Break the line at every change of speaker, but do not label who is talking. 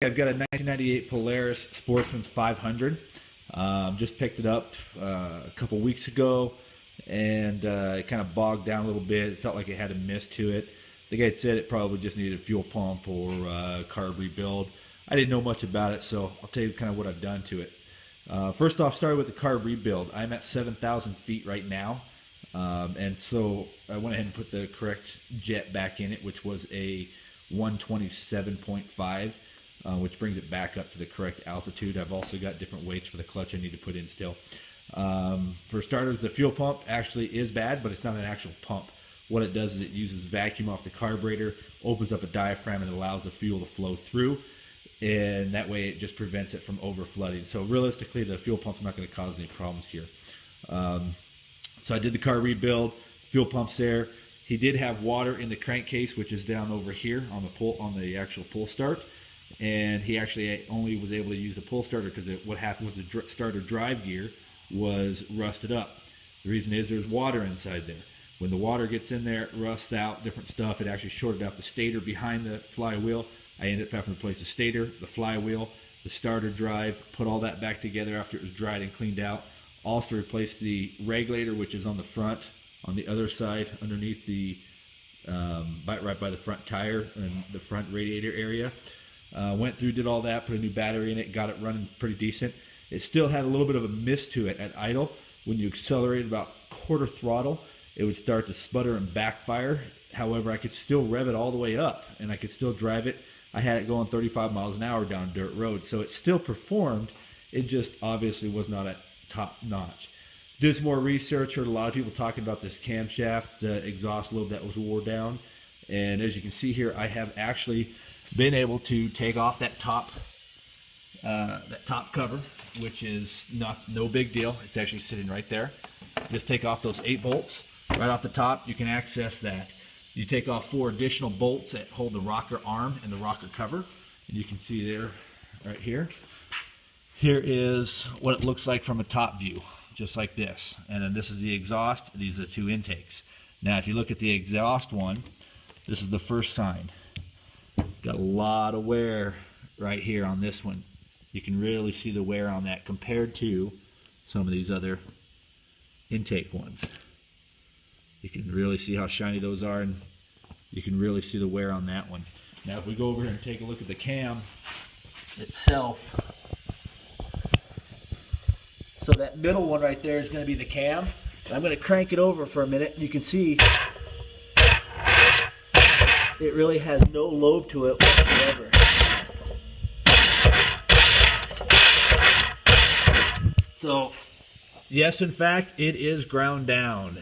I've got a 1998 Polaris Sportsman's 500. Just picked it up a couple weeks ago, and it kind of bogged down a little bit. It felt like it had a mist to it. The guy said it probably just needed a fuel pump or carb rebuild. I didn't know much about it, so I'll tell you kind of what I've done to it. First off, started with the carb rebuild. I'm at 7,000 feet right now, and so I went ahead and put the correct jet back in it, which was a 127.5. Which brings it back up to the correct altitude. I've also got different weights for the clutch I need to put in still. For starters, the fuel pump actually is bad, but it's not an actual pump. What it does is it uses vacuum off the carburetor, opens up a diaphragm, and allows the fuel to flow through, and that way it just prevents it from over flooding. So realistically, the fuel pump's not going to cause any problems here. So I did the car rebuild, fuel pump's there. He did have water in the crankcase, which is down over here on the actual pull start. And he actually only was able to use the pull starter because what happened was the starter drive gear was rusted up. The reason is there's water inside there. When the water gets in there, it rusts out different stuff. It actually shorted out the stator behind the flywheel. I ended up having to replace the stator, the flywheel, the starter drive, put all that back together after it was dried and cleaned out. Also replaced the regulator, which is on the front, on the other side, underneath the, right by the front tire and the front radiator area. Went through, did all that, put a new battery in it, got it running pretty decent. It still had a little bit of a mist to it at idle. When you accelerate about quarter throttle, it would start to sputter and backfire. However, I could still rev it all the way up, and I could still drive it. I had it going 35 miles an hour down dirt roads, so it still performed. It just obviously was not at top notch. Did some more research, heard a lot of people talking about this camshaft exhaust lobe that was wore down. And as you can see here, I have actually been able to take off that top cover, which is no big deal. It's actually sitting right there. Just take off those 8 bolts right off the top. You can access that. You take off 4 additional bolts that hold the rocker arm and the rocker cover, and you can see there right here. Here is what it looks like from a top view, just like this. And then this is the exhaust. These are the 2 intakes. Now if you look at the exhaust one, this is the first sign. Got a lot of wear right here on this one. You can really see the wear on that compared to some of these other intake ones. You can really see how shiny those are, and you can really see the wear on that one. Now if we go over here and take a look at the cam itself. So that middle one right there is going to be the cam. I'm going to crank it over for a minute, and you can see it really has no lobe to it whatsoever. So, yes, in fact, it is ground down.